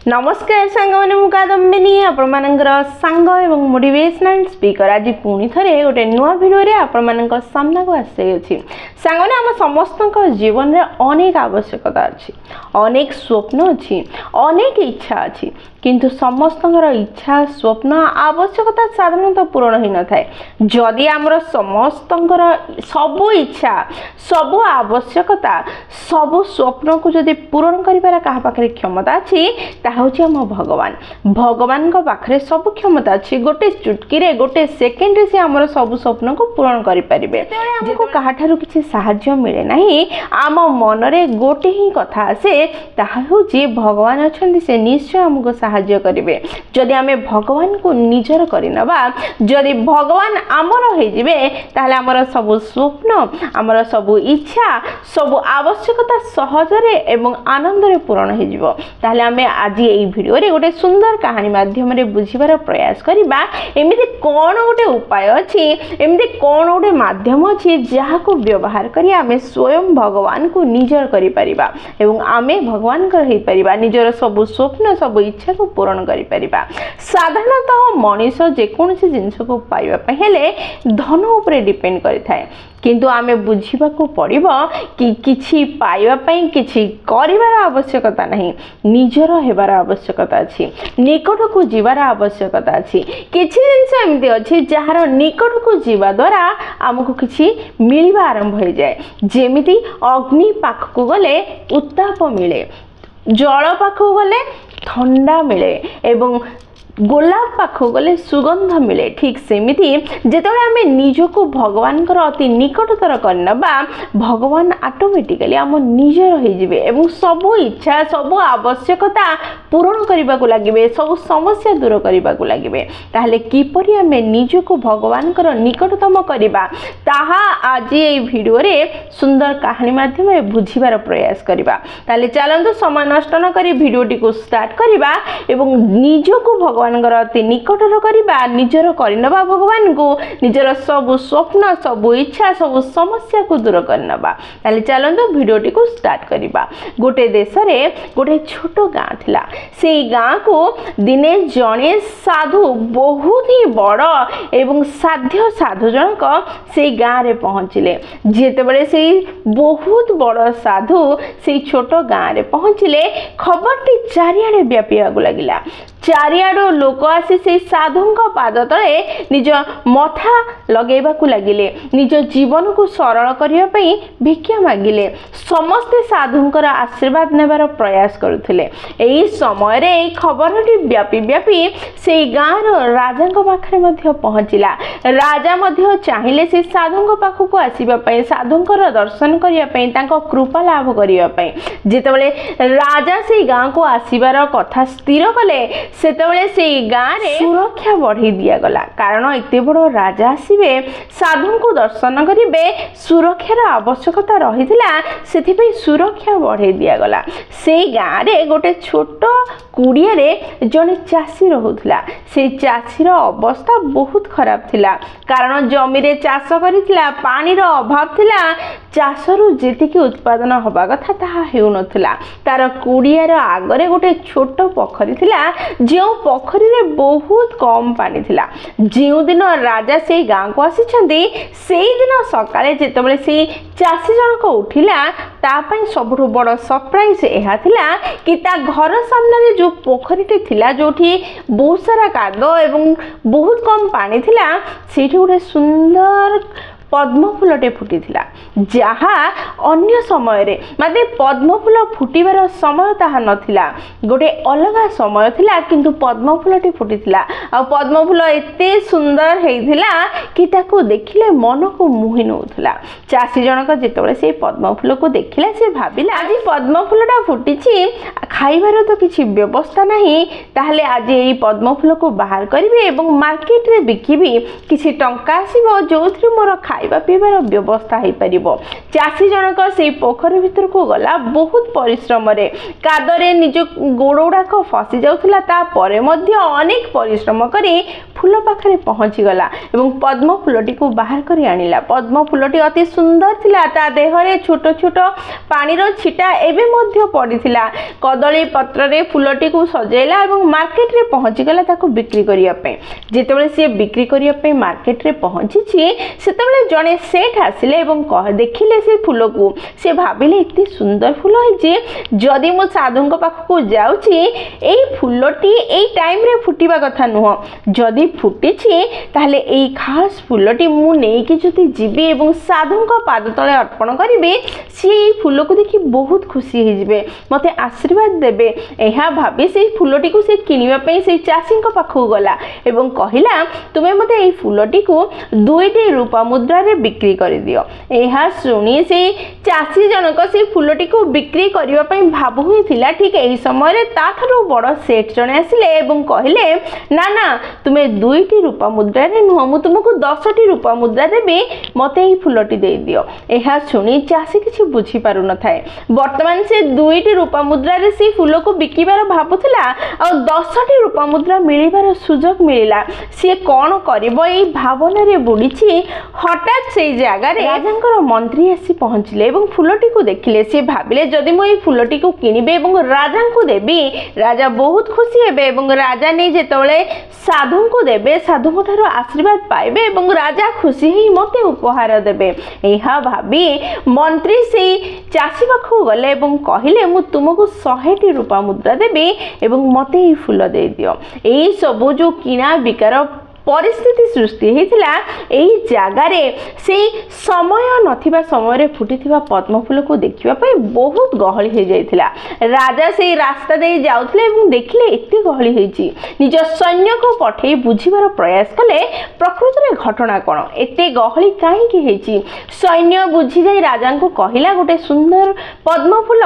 नमस्कार सांग मैंने मुकादम्बिनी आपणमानंकर सांग एवं मोटिवेशनल स्पीकर आज पुणी थे गोटे नुआ भिडियो आपण सामना को आसी अच्छी सांग मैंने आम समस्त जीवन में अनेक आवश्यकता अच्छी अनेक स्वप्न अच्छी अनेक इच्छा अच्छी किंतु समस्त इच्छा स्वप्न आवश्यकता साधारणतः पूरण हो न था जदि आमर समस्त सबू इच्छा सबू आवश्यकता सबू स्वप्न को जदि पूरण कर पाखे क्षमता अच्छी ताहूँ आम भगवान भगवान पाखे सब क्षमता अच्छी गोटे चुटकी रे गोटे सेकेंड रे से आमर सब स्वप्न को पूरण करें हमको कहाठारु किसी साहाय्य मिले ना आम मनरे गोटे ही कथा आसे ताहूँ भगवान अच्छा से निश्चय आमको साहाय्य करेंगे जदि आम भगवान को निजर करनवा जदि भगवान आमर हो ताहले आमर सब स्वप्न आमर सब इच्छा सब आवश्यकता सहजरे एवं आनंदरे पूरण हो ताहले आम आज ये वीडियो रे गोटे सुंदर कहानी माध्यम रे बुझिबार प्रयास करिबा एमिति कोन गोटे उपाय अछि एमिति कोन गोटे माध्यम अछि जाहाको व्यवहार करी आमे स्वयं भगवान को निजर करि परिबा एवं आमे भगवान कर हे परिबा निजर सब स्वप्न सब इच्छा को पूरण करि परिबा। साधारणतः मनीष जेकोसी जिनस को पाइबा पहिले धन उपरे डिपेंड करि थाए किंतु आमे बुझिबा को पड़िबो कि किछि पाइबा पई किछि करिवार आवश्यकता नहीं निजर हेबार आवश्यकता अछि निकट को जीवार आवश्यकता अछि किछि जिंस एमति अछि जहार निकट को जीवा द्वारा हमको किछि मिलबा आरंभ हो जाए जेमिति अग्नि पाख को गले उत्ताप मिले जल पाख को गले ठंडा मिले एवं गोलाप पाख गले सुगंध मिले ठीक सेमिति जेतेबेले आमे निजको भगवान कर अति निकटतर करनबा भगवान ऑटोमेटिकली आम निजर हो जिवे एवं सब इच्छा सब आवश्यकता पूरण करने को लगे सब समस्या दूर करने को लगे ताहले किपरि आमे निजको भगवान कर निकटतम करबा ताहा आज ये वीडियो रे सुंदर कहानी माध्यम रे बुझिबार प्रयास करबा ताहले चलंतु समय नष्ट न करी वीडियोटी को स्टार्ट करबा एवं निजको भगवान अति निकटर करबा निजर करनबा भगवान को निजर सब स्वप्न सब इच्छा सब समस्या को दूर करनबा ताले चलंतु वीडियोटी को स्टार्ट करबा। गोटे देश रे गोटे छोट गाँ थिला से गाँ को दिने जने साधु बहुत ही बड़ एवं साध्य साधु जनक से गाँ रे पहुँचिले जेतेबेले से बहुत बड़ साधु से छोट गाँ रे पहुँचिले खबरटी चारिआडे व्यापिया लगिला चारिआडो लोक आसी से साधु पाद तले निज मथा लगेबा को लगिले निज जीवन को सरल करिया पई भिक्षा मागिले समस्ते साधुंकर आशीर्वाद नेबार प्रयास करुथिले एही समय रे एही खबरटी व्यापी व्यापी से गाँर राजा पाखरे मध्य पहुँचिला राजा मध्य चाहिले से साधुंक पाखक आसीबा पई साधुंकर दर्शन करिया पई तांको कृपा लाभ करिया पई जेतेबेले राजा से गाँ को आसीबार कथा स्थिर कले सेतेबेले से गाँ रे सुरक्षा बढ़ी दिया गला कारण एते बड़ राजा आसीबे साधु को दर्शन करिबे सुरक्षार आवश्यकता रहिथिला सेथिपई सुरक्षा बढ़ी दिया गला से गाँ रे गोटे छोट कुड़िया रे जने चासी रहुथिला से चासीर अवस्था बहुत खराब थिला कारण जमी रे चाष करिथिला पानी रो अभाव थिला चाषरु जेतिकी उत्पादन हबा कथा ताहा हेउ नथिला तार कुड़ियार आगरे गोटे छोट पोखरी थिला जो पोखरी रे बहुत कम पानी थिला जो दिन राजा से गाँ को आसीछंती सेई दिन सकाळे जेतेबेले से चासी जनक उठिला ता पई सबठु बड़ सरप्राइज एहा थिला कि ता घर सामने रे जो पोखरीटी थिला जोठी बहुत सारा कादो एवं बहुत कम पानी थिला सेठी गोटे सुंदर पद्म फूलटे फुटी थिला जहा अन्य समय रे माने पद्म फूल फुटीबार समय ताहा नथिला गोटे अलगा समय थिला किंतु पद्म फूलटे फुटी थिला आ पद्म फूल एते सुंदर हेइथिला कि ताको देखिले मन को मोहि नउथिला चासी जनक जेतेबेले से पद्म फूल को देखिला से भाबिला आज पद्म फूलटा फुटीची खाइबार तो किछि व्यवस्था नहीं ताहले आज एई पद्म फूल को बाहर करिवे एवं मार्केट रे बिकिबी किछि टंका आसीबो जोथि मोर खाइबा पीबार व्यवस्था हो पारिबो। चासी जनक से पोखरी भितर को गला बहुत परिश्रम रे कादरे निज गोड़ गुड़ाक फसी जाउथला ता परे मध्य अनेक परिश्रम करी फूल पाखरे पहुँची गला एवं पद्म फूलटी को बाहर करी आनिला। पद्म फूलटी अति सुंदर थिला, ता देहरे छोट छोट पानीर छिटा एबे मध्य पड़िथिला। कदली पत्र रे फूलटी को सजेला एवं मार्केट रे पहुँची गला ताको बिक्री करिया पे। जेतेबेले से बिक्री करिया पे मार्केट रे पहुँची छि सेतेबेले जने सेठ आसिले एवं कह देखिले से फूल को। से भाबिले एते सुंदर फूल है जे जदि मो साधुंक पाखको जाउछि एई फूलटी एई टाइम रे फुटिबा कथा नुह, जदि फुटिछि ताहले एई खास फूलटी मु नेकी जति जीबी एवं साधुंक पाद तले अर्पण करिबे से एई फूल को देखि बहुत खुशी हो जिवे, मते आशीर्वाद देबे। एहा भाबी से फूलटी को से किनिबा पई से चासींक पाखको गला एवं कहिला तुमे मते एई फूलटी को 2टी रूपा मुद्रा रे बिक्री करि दियो। एहा सुनी से चासी जनक से फूलटी को बिक्री करिबा पई भाबु होइथिला। ठीक एई समय रे ताठारो बड़ सेठ जने आसिले एवं कहिले ना ना तुमे 2टी रूपा मुद्रा रे नुह, मु तुमको 10टी रूपा मुद्रा देबी, मते एई फूलटी दे दियो। एहा सुनी चासी किछि बुझी पारु न थाए। वर्तमान से 2टी रूपा मुद्रा रे से फूल को बिकिबार भाबुथिला आ 10टी रूपा मुद्रा मिलिबार सुजोग मिलिला। से कोन करिवो एई भावना रे बुडीछि। हठात से जगह रे राजांकर मंत्री आसी पहुंचले एवं फूलटी को देखिले। से भाबिले जदि मो एई फूलटी को किनिबे एवं राजा को देबी राजा बहुत खुशी हेबे एवं राजा ने जेतबेले साधु को देबे साधु ठारो आशीर्वाद पाइबे एवं राजा खुशी ही मते उपहार देबे। एहा भाबी मंत्री से चासी पाखु गले एवं कहिले मु तुमको 100टी रूपा मुद्रा देबी एवं मते ही फूल दे दियो। एई सब जो किना बिकार परिस्थिति सृष्टि होता यही जगार से समय नथिबा समय फुटिथिबा पद्म फूल को देखिबा बहुत गहली हो जाइथिला। राजा से रास्ता दे जाउथले एवं देखिले एते गहली होइछि। निज सैन्य को पठे बुझिबार प्रयास कले प्रकृति रे घटना कोन एते गहली काहे कि होइछि। सैन्य बुझी जाई राजा को कहिला गोटे सुंदर पद्म फूल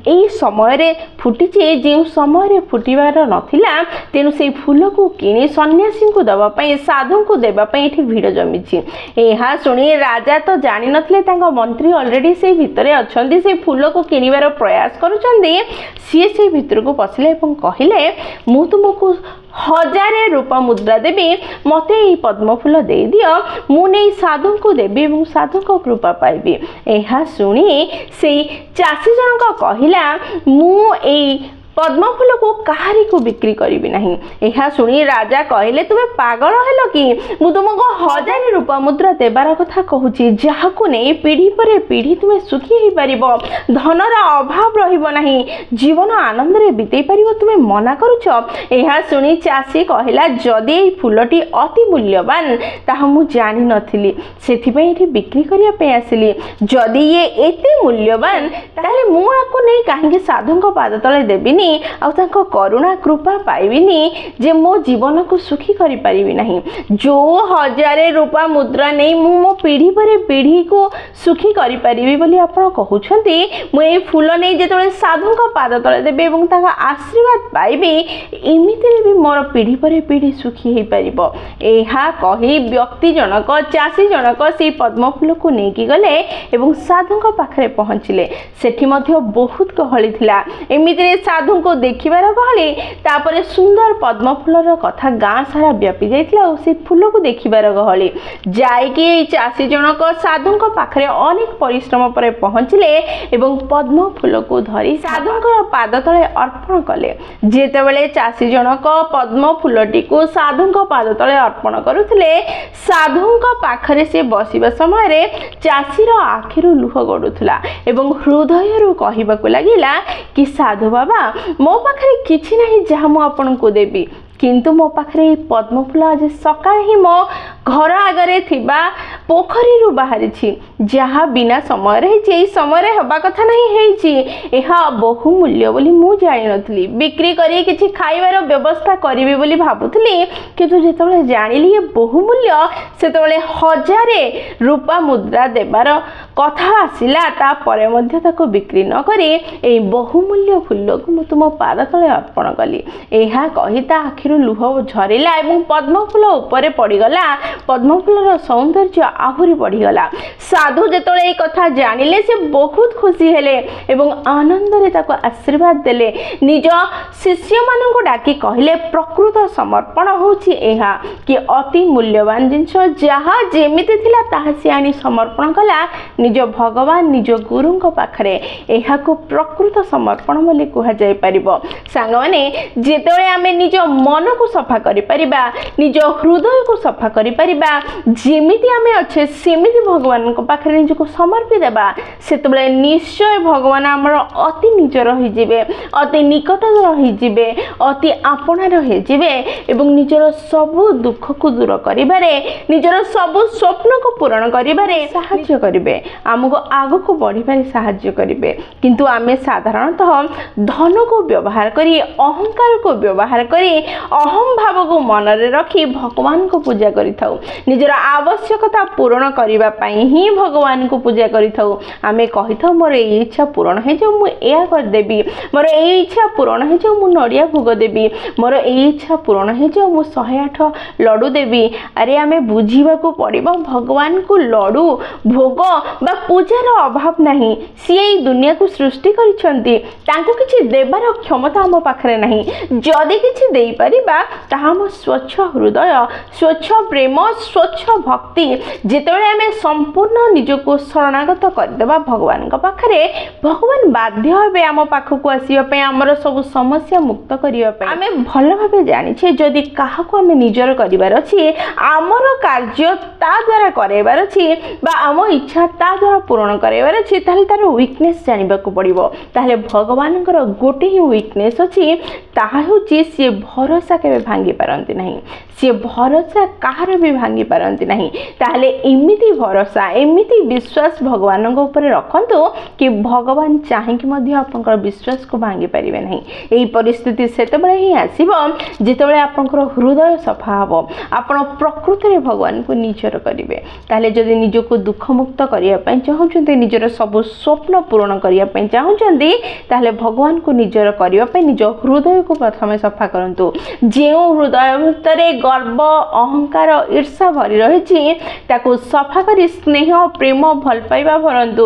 एई समय रे फुटिछि जे समय रे फुटिबार नथिला, तेनु से फूल को किनी सन्यासी को दबा साधु को देबा एठी भीड़ जमीछि। एहा सुनी राजा तो जानि नथले तांको मंत्री ऑलरेडी से भितरे अछंती, से फूल को किनिबार प्रयास करूछंती। सी से भीतर को पसिले एवं कहिले मु तुमको 1000 रूपा मुद्रा देबी, मते एई पद्म फूल दे दियो, मु नै साधु को देबी एवं साधु को कृपा पाइबी। एहा सुनी से चासी जनक कहिला मु एई पद्म फूल को कहारी को बिक्री करी नहीं। एहा सुनी राजा कहिले तुमे पागल हेलो कि मु तुमको 1000 रूपा मुद्रा देबार कथा कहूची, जाहाको नै पीढ़ी पर पीढ़ी तुमे सुखी हे परिबो, धनर अभाव रहिबो नाही, जीवन आनंद रे बितेई परिबो, तुमे मना करूछो। एहा सुनी चासी कहिला जदी एई फूलटी अति मूल्यवान ताहा मु जानि नथिली, सेथि पई एठी बिक्री करिया पे आसिली। जदी ये एते मूल्यवान ताले मु आको नै काहेकि साधुंक पाद तले देबिनी आउ तांको करुणा कृपा पाइबिनी जे मो जीवन को सुखी करि परिबि नाही। जो 1000 रूपा मुद्रा नै मु मो पीढ़ी पर पीढ़ी को सुखी करि परिबि बोली आपण कहउछंती, मु ए फूल नै जेतबे साधुंक पाद तले देबे एवं तांका आशीर्वाद पाइबि एमिति भी मोर पीढ़ी पर पीढ़ी सुखी हे परिबो। एहा कहि व्यक्ति जनक चासी जनक से पद्म फूल को नेकी गले एवं साधुंक पाखरे पहुंचिले। सेठी मध्ये बहुत गहली थिला। एमिति साधु को देखिबार गहली, तापरे सुंदर पद्म फूलर कथा गाँ सारा व्यापी जाइथिला और से फूल को देखिबार गहली। जाइकी चासी जनक साधुंक पाखरे अनेक परिश्रम पर पहुंचिले एवं पद्म फूल को धरी साधुंक पाद तले अर्पण कले। जेतेबेले चासी जनक पद्म फूलटी को साधुंक पाद तले अर्पण करुथिले, साधुंक पाखरे से बसिबा समय रे चासीर आखिरु लुह गडुथला एवं हृदयरु कहिबाकू लागिला कि साधु बाबा मो पाखरे किछि नाही जहा मु आपन को देबी, किंतु मो पाखरे पद्म फूल आज सकाळ ही मो घर आगरे थिबा पोखरी रु बाहरी छी, जहा बिना समय रे जे समय रे हबा कथा नहीं हेछि। एहा बहु मूल्य बोली मु जानि नथली, बिक्री करी किछि खाइबार व्यवस्था करिवि बोली भाबुथली, किंतु जेतबेले जानिली बहु मूल्य सेतबेले 1000 रूपा मुद्रा देबार कथा आसिला, ता परे मध्ये ताको बिक्री न करी ए बहुमूल्य फूल को मु तुम पाद तले अर्पण कली। एहा कहि ता आखिर ଆଖିରୁ ଲୁହ ଝରିଲା ଏବଂ ପଦ୍ମଫୁଲ ଉପରେ ପଡ଼ିଗଲା। ପଦ୍ମଫୁଲର ସୌନ୍ଦର୍ଯ୍ୟ ଆହୁରି ବଢ଼ିଗଲା। ସାଧୁ ଯେତେବେଳେ এই କଥା ଜାଣିଲେ ସେ ବହୁତ ଖୁସି ହେଲେ ଏବଂ ଆନନ୍ଦରେ ତାକୁ ଆଶୀର୍ବାଦ ଦେଲେ। ନିଜ ଶିଷ୍ୟମାନଙ୍କୁ ଡାକି କହିଲେ, ପ୍ରକୃତ ସମର୍ପଣ ହେଉଛି ଏହା କି ଅତି ମୂଲ୍ୟବାନ ଜିନିଷ ଯାହା ଯେମିତି ଥିଲା ତାହା ସେ ଆଣି ସମର୍ପଣ କଲା ନିଜ ଭଗବାନ ନିଜ ଗୁରୁଙ୍କ ପାଖରେ। ଏହାକୁ ପ୍ରକୃତ ସମର୍ପଣ ବୋଲି କୁହାଯାଇପାରିବ। ସାଙ୍ଗମାନେ, ଯେତେବେଳେ ଆମେ ନିଜ ମନକୁ ସଫା କରିପାରିବା, ନିଜ ହୃଦୟକୁ ସଫା କରିପାରିବା, ଯେମିତି ଆମେ ଅଛେ ସେମିତି ଭଗବାନଙ୍କ ପାଖରେ ନିଜକୁ ସମର୍ପି ଦେବା, ସେତେବେଳେ ନିଶ୍ଚୟ ଭଗବାନ ଆମର ଅତି ନିଜର ହୋଇଯିବେ, ଅତି ନିକଟର ହୋଇଯିବେ, ଅତି ଆପଣାର ହୋଇଯିବେ ଏବଂ ନିଜର ସବୁ ଦୁଃଖକୁ ଦୂର କରିବାରେ, ନିଜର ସବୁ ସ୍ୱପ୍ନକୁ ପୂରଣ କରିବାରେ ସାହାଯ୍ୟ କରିବେ, ଆମକୁ ଆଗକୁ ବଢ଼ିବାରେ ସାହାଯ୍ୟ କରିବେ। କିନ୍ତୁ ଆମେ ସାଧାରଣତଃ ଧନକୁ ବ୍ୟବହାର କରି, ଅହଙ୍କାରକୁ ବ୍ୟବହାର କରି, ଅହଂ ଭାବକୁ ମନରେ ରଖି ଭଗବାନଙ୍କୁ ପୂଜା କରିଥାଉ। ନିଜର ଆବଶ୍ୟକତା ପୂରଣ କରିବା ପାଇଁ ହିଁ ଭଗବାନଙ୍କୁ ପୂଜା କରିଥାଉ। ଆମେ କହିଥାଉ, ମୋର ଏଇ ଇଚ୍ଛା ପୂରଣ ହେଇଯାଉ, ମୁଁ ଏହା କରିଦେବି। ମୋର ଏଇ ଇଚ୍ଛା ପୂରଣ ହେଇଯାଉ, ମୁଁ ନଡ଼ିଆ ଭୋଗ ଦେବି। ମୋର ଏଇ ଇଚ୍ଛା ପୂରଣ ହେଇଯାଉ, ମୁଁ 108 ଲଡ଼ୁ ଦେବି। ଆରେ ଆମେ ବୁଝିବାକୁ ପଡ଼ିବ, ଭଗବାନଙ୍କୁ ଲଡ଼ୁ ଭୋଗ ବା ପୂଜାର ଅଭାବ ନାହିଁ। ସିଏ ଏଇ ଦୁନିଆକୁ ସୃଷ୍ଟି କରିଛନ୍ତି, ତାଙ୍କୁ କିଛି ଦେବାର କ୍ଷମତା ଆମ ପାଖରେ ନାହିଁ। ଯଦି କିଛି ଦେଇପାରିବା ତାହା ଆମ ସ୍ୱଚ୍ଛ ହୃଦୟ, ସ୍ୱଚ୍ଛ ପ୍ରେମ, ସ୍ୱଚ୍ଛ ଭକ୍ତି। ଯେତେବେଳେ ଆମେ ସମ୍ପୂର୍ଣ୍ଣ ନିଜକୁ ଶରଣାଗତ କରିଦେବା ଭଗବାନଙ୍କ ପାଖରେ, ଭଗବାନ ବାଧ୍ୟ ହେବେ ଆମ ପାଖକୁ ଆସିବା ପାଇଁ, ଆମର ସବୁ ସମସ୍ୟା ମୁକ୍ତ କରିବା ପାଇଁ। ଆମେ ଭଲ ଭାବେ ଜାଣିଛେ, ଯଦି କାହାକୁ ଆମେ ନିଜର କରିବାର ଅଛି, ଆମର କାର୍ଯ୍ୟ ତା ଦ୍ୱାରା କରାଇବାର ଅଛି ବା ଆମ ଇଚ୍ଛା ତା ଦ୍ୱାରା ପୂରଣ କରାଇବାର ଅଛି, ତାହେଲେ ତାର ୱିକନେସ୍ ଜାଣିବାକୁ ପଡ଼ିବ। ତାହେଲେ ଭଗବାନଙ୍କର ଗୋଟେ ହିଁ ୱିକନେସ୍ ଅଛି, ତାହା ହେଉଛି ସିଏ ଭରସା କେବେ ଭାଙ୍ଗି ପାରନ୍ତି ନାହିଁ। ସିଏ ଭରସା କାହାର ବି ଭାଙ୍ଗି ପାରନ୍ତି ନାହିଁ। ତାହେଲେ ଏମିତି ଭରସା, ଏମିତି ବିଶ୍ୱାସ ଭଗବାନଙ୍କ ଉପରେ ରଖନ୍ତୁ କି ଭଗବାନ ଚାହିଁକି ମଧ୍ୟ ଆପଣଙ୍କର ବିଶ୍ୱାସକୁ ଭାଙ୍ଗି ପାରିବେ ନାହିଁ। ଏହି ପରିସ୍ଥିତି ସେତେବେଳେ ହିଁ ଆସିବ ଯେତେବେଳେ ଆପଣଙ୍କର ହୃଦୟ ସଫା ହେବ, ଆପଣ ପ୍ରକୃତରେ ଭଗବାନଙ୍କୁ ନିଜର କରିବେ। ତାହେଲେ ଯଦି ନିଜକୁ ଦୁଃଖମୁକ୍ତ କରିବା ପାଇଁ ଚାହୁଁଛନ୍ତି, ନିଜର ସବୁ ସ୍ୱପ୍ନ ପୂରଣ କରିବା ପାଇଁ ଚାହୁଁଛନ୍ତି, ତାହେଲେ ଭଗବାନଙ୍କୁ ନିଜର କରିବା ପାଇଁ ନିଜ ହୃଦୟକୁ ପ୍ରଥମେ ସଫା କରନ୍ତୁ। ଯେଉଁ ହୃଦୟ ଭିତରେ ଗର୍ବ, ଅହଙ୍କାର, ଈର୍ଷା ଭରି ରହିଛି, ତାକୁ ସଫା କରି ସ୍ନେହ, ପ୍ରେମ, ଭଲ ପାଇବା ଭରନ୍ତୁ।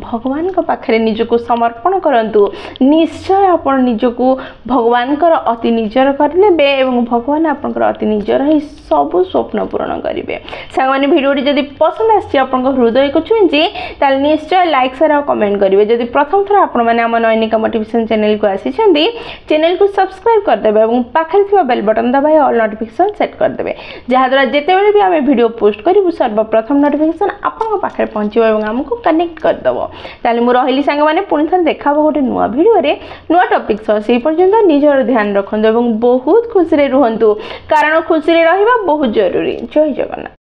ଭଗବାନଙ୍କ ପାଖରେ ନିଜକୁ ସମର୍ପଣ କରନ୍ତୁ। ନିଶ୍ଚୟ ଆପଣ ନିଜକୁ ଭଗବାନଙ୍କର ଅତି ନିଜର କରିନେବେ ଏବଂ ଭଗବାନ ଆପଣଙ୍କର ଅତି ନିଜର ହିଁ ସବୁ ସ୍ୱପ୍ନ ପୂରଣ କରିବେ। ସାଙ୍ଗମାନେ, ଭିଡ଼ିଓଟି ଯଦି ପସନ୍ଦ ଆସିଛି, ଆପଣଙ୍କ ହୃଦୟକୁ ଛୁଇଁଛି, ତାହେଲେ ନିଶ୍ଚୟ ଲାଇକ୍, ସେୟାର ଆଉ କମେଣ୍ଟ କରିବେ। ଯଦି ପ୍ରଥମ ଥର ଆପଣମାନେ ଆମ ନୈନିକା ମୋଟିଭେସନ୍ ଚ୍ୟାନେଲକୁ ଆସିଛନ୍ତି, ଚ୍ୟାନେଲକୁ ସବସ୍କ୍ରାଇବ୍ କରିଦେବେ ଏବଂ ପାଖରେ ଥିବା ବେଲ୍ ବଟନ୍ ଦବାଇ ଅଲ୍ ନୋଟିଫିକେସନ୍ ସେଟ୍ କରିଦେବେ, ଯାହାଦ୍ୱାରା ଯେତେବେଳେ ବି ଆମେ ଭିଡ଼ିଓ ପୋଷ୍ଟ କରିବୁ ସର୍ବପ୍ରଥମ ନୋଟିଫିକେସନ୍ ଆପଣଙ୍କ ପାଖରେ ପହଞ୍ଚିବ ଏବଂ ଆମକୁ କନେକ୍ଟ କରିଦେବ। ତାହେଲେ ମୁଁ ରହିଲି ସାଙ୍ଗମାନେ, ପୁଣି ଥରେ ଦେଖା ହେବ ଗୋଟେ ନୂଆ ଭିଡ଼ିଓରେ ନୂଆ ଟପିକ୍ ସହ। ସେହି ପର୍ଯ୍ୟନ୍ତ ନିଜର ଧ୍ୟାନ ରଖନ୍ତୁ ଏବଂ ବହୁତ ଖୁସିରେ ରୁହନ୍ତୁ, କାରଣ ଖୁସିରେ ରହିବା ବହୁତ ଜରୁରୀ। ଜୟ ଜଗନ୍ନାଥ।